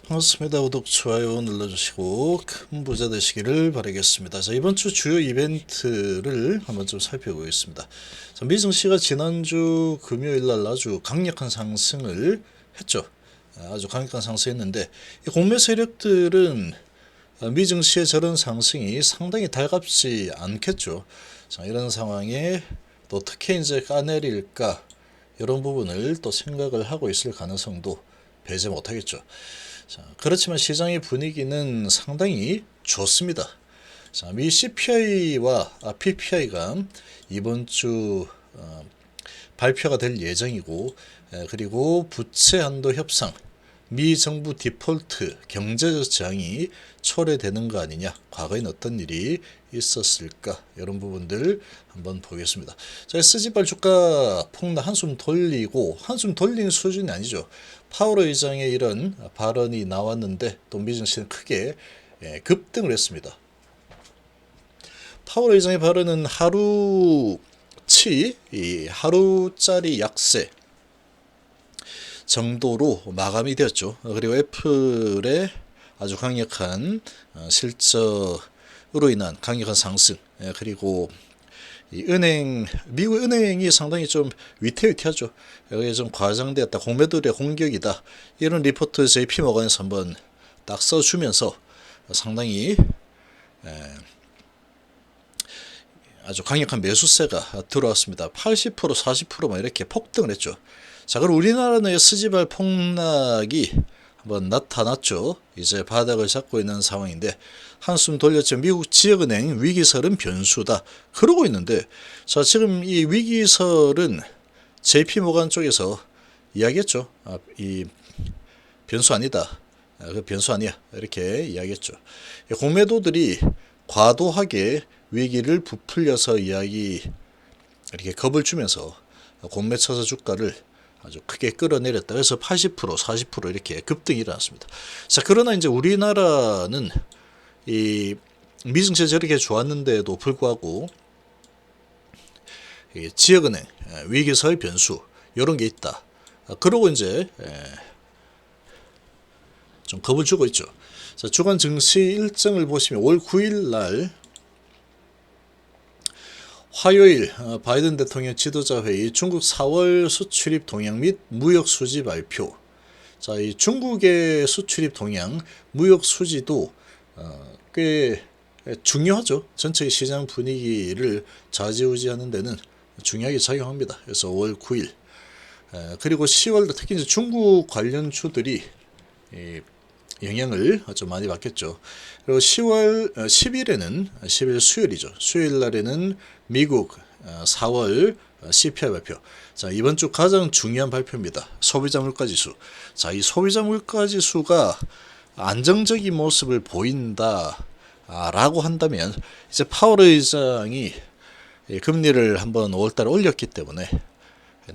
반갑습니다. 구독, 좋아요 눌러주시고 큰 부자 되시기를 바라겠습니다. 자, 이번 주 주요 이벤트를 한번 좀 살펴보겠습니다. 자, 미증시가 지난주 금요일 날 아주 강력한 상승을 했죠. 아주 강력한 상승했는데 이 공매 세력들은 미증시의 저런 상승이 상당히 달갑지 않겠죠. 자, 이런 상황에 또 어떻게 이제 까내릴까 이런 부분을 또 생각을 하고 있을 가능성도 배제 못하겠죠. 자, 그렇지만 시장의 분위기는 상당히 좋습니다. 자, 미 CPI와 PPI가 이번 주 발표가 될 예정이고, 그리고 부채 한도 협상, 미 정부 디폴트, 경제적 저항이 초래되는 거 아니냐, 과거엔 어떤 일이 있었을까, 이런 부분들 한번 보겠습니다. 자, SG발 주가 폭락 한숨 돌리고, 한숨 돌린 수준이 아니죠. 파월 의장의 이런 발언이 나왔는데 또 미증시는 크게 급등을 했습니다. 파월 의장의 발언은 하루짜리 약세 정도로 마감이 되었죠. 그리고 애플의 아주 강력한 실적으로 인한 강력한 상승, 그리고 미국 은행이 상당히 좀 위태위태하죠. 여기에 좀 과장되었다, 공매도의 공격이다, 이런 리포트 JP모건에서 한번 딱 써주면서 상당히 아주 강력한 매수세가 들어왔습니다. 80% 40%막 이렇게 폭등을 했죠. 자, 그럼 우리나라는 SG발 폭락이 한번 나타났죠. 이제 바닥을 잡고 있는 상황인데 한숨 돌렸죠. 미국 지역은행 위기설은 변수다 그러고 있는데, 자, 지금 이 위기설은 JP모건 쪽에서 이야기했죠. 이 변수 아니다, 그 변수 아니야, 이렇게 이야기했죠. 공매도들이 과도하게 위기를 부풀려서 이렇게 겁을 주면서 공매 처서 주가를 아주 크게 끌어내렸다. 그래서 80% 40% 이렇게 급등이 일어났습니다. 자, 그러나 이제 우리나라는 이 미증시 저렇게 좋았는데도 불구하고 지역은행 위기설 변수 이런 게 있다. 그러고 이제 좀 겁을 주고 있죠. 자, 주간 증시 일정을 보시면 올 9일 날 화요일 바이든 대통령 지도자 회의, 중국 4월 수출입 동향 및 무역 수지 발표. 자, 이 중국의 수출입 동향, 무역 수지도 꽤 중요하죠. 전체 시장 분위기를 좌지우지하는 데는 중요하게 작용합니다. 그래서 5월 9일, 그리고 10월 특히 이제 중국 관련 주들이 영향을 좀 많이 받겠죠. 그리고 10일에는 10일 수요일이죠. 수요일 날에는 미국 4월 CPI 발표. 자, 이번 주 가장 중요한 발표입니다. 소비자 물가지수. 자, 이 소비자 물가지수가 안정적인 모습을 보인다라고 한다면 이제 파월 의장이 금리를 한번 5월달에 올렸기 때문에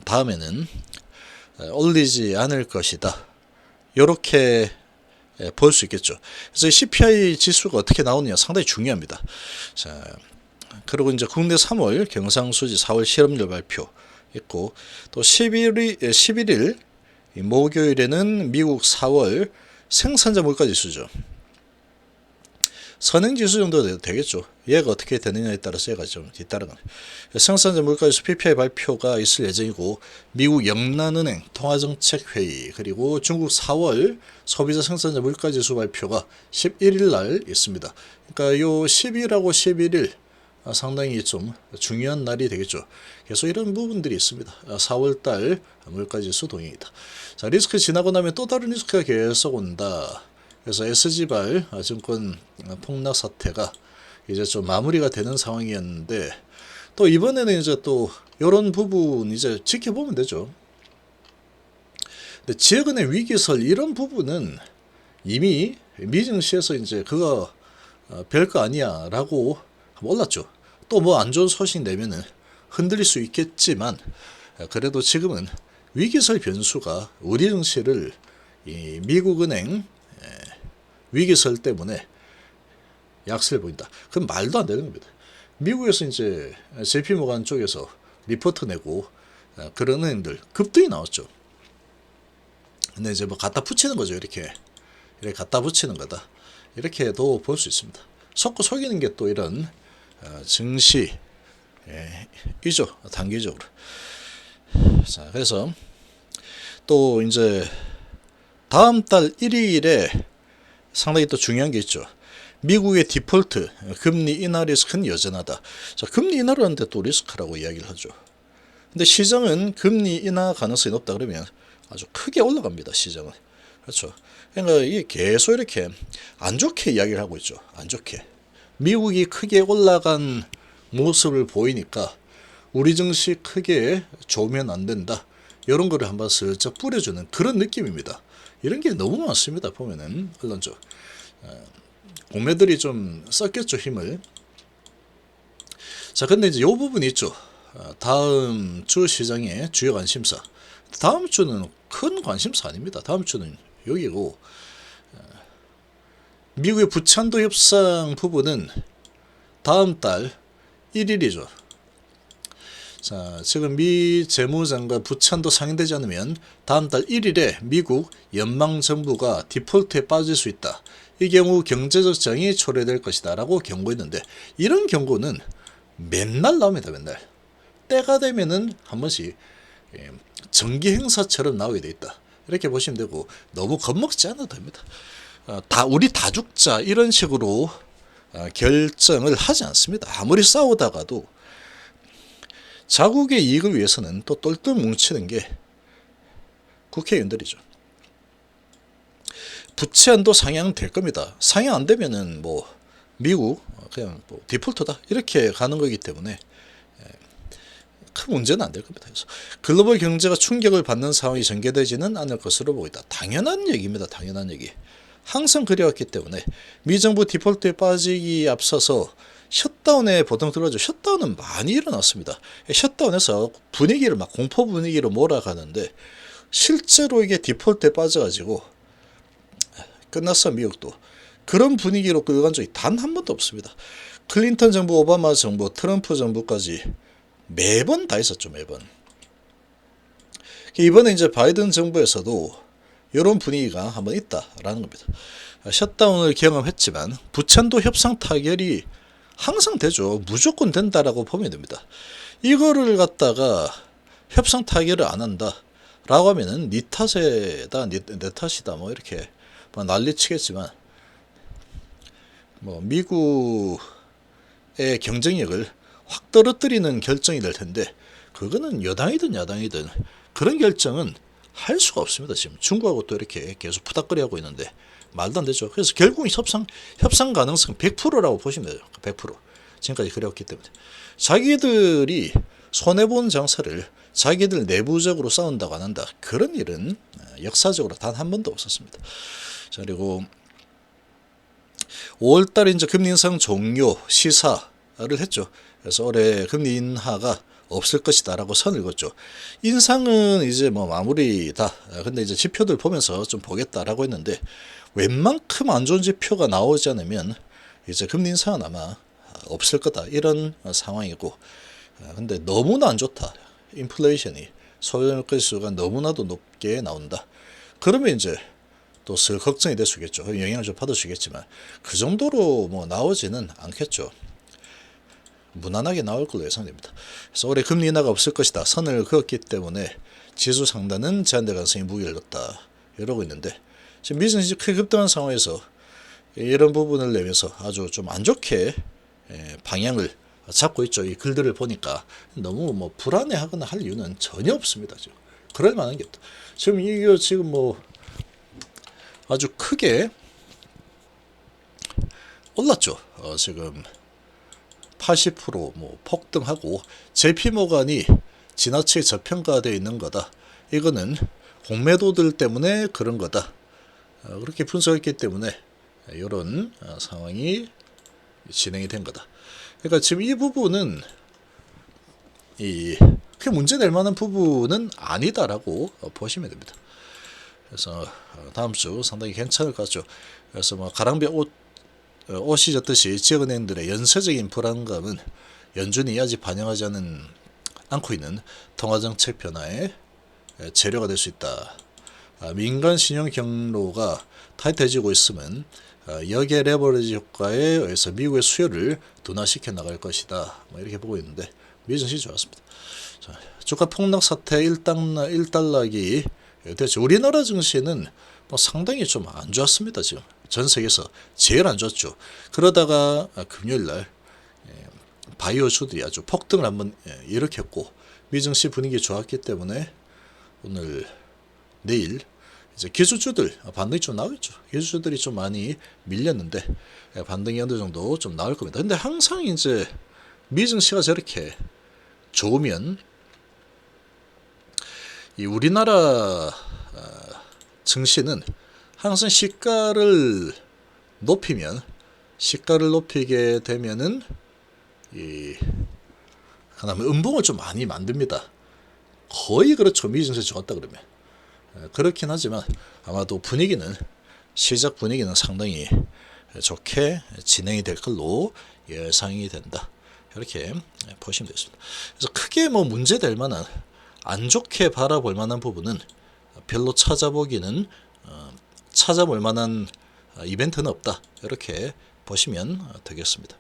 다음에는 올리지 않을 것이다, 이렇게 볼 수 있겠죠. 그래서 CPI 지수가 어떻게 나오느냐 상당히 중요합니다. 자, 그리고 이제 국내 3월 경상수지 4월 실업률 발표 있고, 또 11일 목요일에는 미국 4월 생산자 물가지수죠. 선행지수 정도 되겠죠. 얘가 어떻게 되느냐에 따라서 얘가 좀 뒤따르는. 생산자 물가지수 PPI 발표가 있을 예정이고, 미국 영란은행 통화정책회의, 그리고 중국 4월 소비자 생산자 물가지수 발표가 11일 날 있습니다. 그러니까 요 10일하고 11일 상당히 좀 중요한 날이 되겠죠. 그래서 이런 부분들이 있습니다. 4월달 물가지수 동향이다. 자, 리스크 지나고 나면 또 다른 리스크가 계속 온다. 그래서 SG발 증권 폭락 사태가 이제 좀 마무리가 되는 상황이었는데, 또 이번에는 이제 또 이런 부분 이제 지켜보면 되죠. 근데 지역은행 위기설 이런 부분은 이미 미증시에서 이제 그거 별거 아니야라고 올랐죠. 또 뭐 안 좋은 소식 내면은 흔들릴 수 있겠지만, 그래도 지금은 위기설 변수가 우리 증시를 이 미국은행 위기설 때문에 약세를 보인다. 그건 말도 안 되는 겁니다. 미국에서 이제 JP모건 쪽에서 리포트 내고 그런 은행들 급등이 나왔죠. 근데 이제 뭐 갖다 붙이는 거죠. 이렇게 이렇게 갖다 붙이는 거다. 이렇게도 볼 수 있습니다. 속고 속이는 게 또 이런 증시 이죠, 단기적으로. 자, 그래서 또 이제 다음 달 1일에 상당히 또 중요한 게 있죠. 미국의 디폴트, 금리 인하 리스크는 여전하다. 자, 금리 인하를 하는데 또 리스크라고 이야기를 하죠. 근데 시장은 금리 인하 가능성이 높다 그러면 아주 크게 올라갑니다. 시장은. 그렇죠. 그러니까 이게 계속 이렇게 안 좋게 이야기를 하고 있죠. 안 좋게. 미국이 크게 올라간 모습을 보이니까 우리 증시 크게 좋으면 안 된다. 이런 거를 한번 슬쩍 뿌려주는 그런 느낌입니다. 이런 게 너무 많습니다. 보면은 언론적 공매들이 좀 썼겠죠, 힘을. 자, 근데 이제 요 부분이 있죠. 다음 주 시장의 주요 관심사. 다음 주는 큰 관심사 아닙니다. 다음 주는 여기고, 미국의 부찬도 협상 부분은 다음 달 1일이죠. 자, 지금 미 재무장관 부찬도 상행되지 않으면 다음 달 1일에 미국 연방정부가 디폴트에 빠질 수 있다. 이 경우 경제적 장이 초래될 것이다 라고 경고했는데, 이런 경고는 맨날 나옵니다. 맨날. 때가 되면은 한 번씩 정기 행사처럼 나오게 돼 있다. 이렇게 보시면 되고, 너무 겁먹지 않아도 됩니다. 우리 다 죽자 이런 식으로 결정을 하지 않습니다. 아무리 싸우다가도 자국의 이익을 위해서는 또 똘똘 뭉치는 게 국회의원들이죠. 부채한도 상향될 겁니다. 상향 안 되면은 뭐 미국 그냥 뭐 디폴트다 이렇게 가는 거기 때문에 큰 문제는 안 될 겁니다. 그래서 글로벌 경제가 충격을 받는 상황이 전개되지는 않을 것으로 보이다. 당연한 얘기입니다. 당연한 얘기. 항상 그래왔기 때문에 미정부 디폴트에 빠지기 앞서서 셧다운에 보통 들어가죠. 셧다운은 많이 일어났습니다. 셧다운에서 분위기를 막 공포 분위기로 몰아가는데 실제로 이게 디폴트에 빠져가지고 끝났어. 미국도 그런 분위기로 끌어간 적이 단 한 번도 없습니다. 클린턴 정부, 오바마 정부, 트럼프 정부까지 매번 다 있었죠. 매번. 이번에 이제 바이든 정부에서도 이런 분위기가 한번 있다라는 겁니다. 셧다운을 경험했지만 부찬도 협상 타결이 항상 되죠. 무조건 된다라고 보면 됩니다. 이거를 갖다가 협상 타결을 안 한다라고 하면은 네 탓이다, 내 탓이다, 뭐 이렇게 뭐 난리치겠지만, 뭐 미국의 경쟁력을 확 떨어뜨리는 결정이 될 텐데, 그거는 여당이든 야당이든 그런 결정은 할 수가 없습니다. 지금 중국하고 또 이렇게 계속 푸닥거리 하고 있는데 말도 안 되죠. 그래서 결국 협상 가능성 100%라고 보시면 돼요. 100%. 지금까지 그래왔기 때문에 자기들이 손해본 장사를 자기들 내부적으로 싸운다고 안 한다. 그런 일은 역사적으로 단 한 번도 없었습니다. 자, 그리고 5월달에 이제 금리 인상 종료 시사를 했죠. 그래서 올해 금리 인하가 없을 것이다라고 선을 그었죠. 인상은 이제 뭐 마무리다. 근데 이제 지표들 보면서 좀 보겠다라고 했는데, 웬만큼 안 좋은 지표가 나오지 않으면 이제 금리 인상은 아마 없을 거다 이런 상황이고, 근데 너무나 안 좋다. 인플레이션이 소비자물가지수가 너무나도 높게 나온다. 그러면 이제 또 슬 걱정이 될 수 있겠죠. 영향을 좀 받을 수 있겠지만 그 정도로 뭐 나오지는 않겠죠. 무난하게 나올 걸로 예상됩니다. 그래서 올해 금리 인하가 없을 것이다 선을 그었기 때문에 지수 상단은 제한될 가능성이 무게를 넣었다 이러고 있는데, 지금 미증시 크게 급등한 상황에서 이런 부분을 내면서 아주 좀 안 좋게 방향을 잡고 있죠. 이 글들을 보니까 너무 뭐 불안해하거나 할 이유는 전혀 없습니다. 지금 그럴 만한 게 없다. 지금 이게 지금 뭐 아주 크게 올랐죠. 지금 80% 폭등하고 JP모간이 지나치게 저평가되어 있는 거다. 이거는 공매도들 때문에 그런 거다. 그렇게 분석했기 때문에 이런 상황이 진행이 된 거다. 그러니까 지금 이 부분은 크게 문제될 만한 부분은 아니다라고 보시면 됩니다. 그래서 다음 주 상당히 괜찮을 것 같죠. 그래서 뭐 가랑비 옷이 젖듯이 지역은행들의 연쇄적인 불안감은 연준이 아직 반영하지 않고 있는 통화정책 변화의 재료가 될 수 있다. 민간 신용 경로가 타이트해지고 있으면 역의 레버리지 효과에 의해서 미국의 수요를 둔화시켜 나갈 것이다. 이렇게 보고 있는데 미 증시 좋았습니다. 자, 주가 폭락 사태 1달러기 됐죠. 우리나라 증시는 상당히 좀 안 좋았습니다. 지금 전 세계에서 제일 안 좋았죠. 그러다가 금요일날 바이오주들이 아주 폭등을 한번 일으켰고 미 증시 분위기 좋았기 때문에 오늘 내일 이제 기술주들 반등이 좀 나오겠죠. 기술주들이 좀 많이 밀렸는데 반등이 어느 정도 좀 나올 겁니다. 근데 항상 이제 미 증시가 저렇게 좋으면 이 우리나라 증시는 항상 시가를 높이게 되면은 그다음에 음봉을 좀 많이 만듭니다. 거의 그렇죠. 미 증시 좋았다 그러면. 그렇긴 하지만 아마도 시작 분위기는 상당히 좋게 진행이 될 걸로 예상이 된다. 이렇게 보시면 되겠습니다. 그래서 크게 문제될 만한 안 좋게 바라볼 만한 부분은 별로 찾아볼 만한 이벤트는 없다. 이렇게 보시면 되겠습니다.